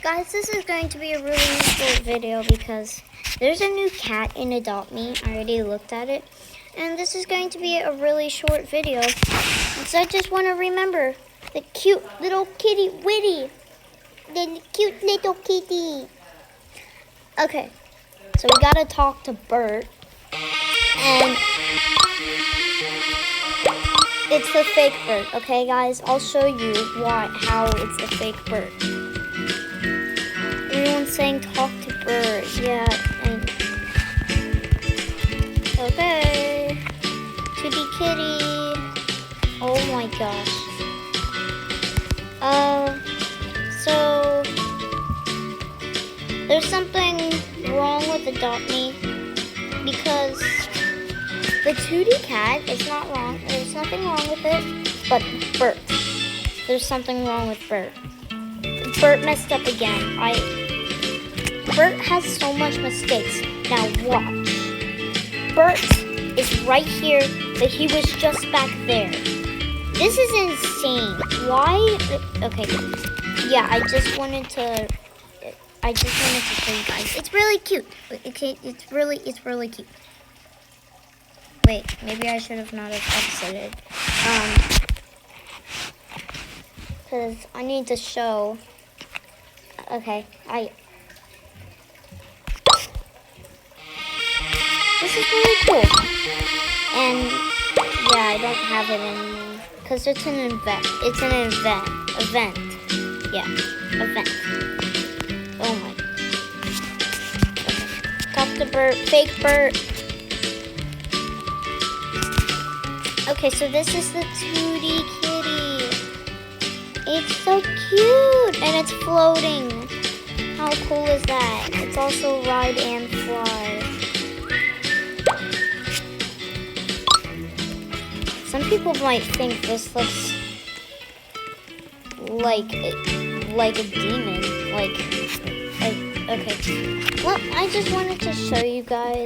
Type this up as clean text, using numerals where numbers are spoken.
Guys, this is going to be a really short video because there's a new cat in Adopt Me. I already looked at it. And this is going to be a really short video. So I just want to remember the cute little kitty Witty. The cute little kitty. Okay, so we gotta talk to Bert. And it's the fake Bert, okay guys? I'll show you how it's the fake Bert. Everyone's saying talk to Bert, yeah, and okay. Kitty kitty. Oh my gosh. So there's something wrong with Adopt Me because the 2D cat is not wrong. There's nothing wrong with it, but Bert. There's something wrong with Bert. Bert messed up again. Bert has so much mistakes. Now watch. Bert is right here, but he was just back there. This is insane. Why? Okay. Yeah, I just wanted to show you guys. It's really cute. Okay, it's really cute. Wait, maybe I should have not have exited. Because I need to show. Okay, this is really cool. And yeah, I don't have it in me because it's an event. It's an event. Yeah, event. Oh my. Okay. Talk to Bert. Fake Bert. Okay, so this is the 2D kitty. It's so cute, and it's floating. How cool is that? It's also ride and fly. Some people might think this looks like a demon. Okay. Well, I just wanted to show you guys.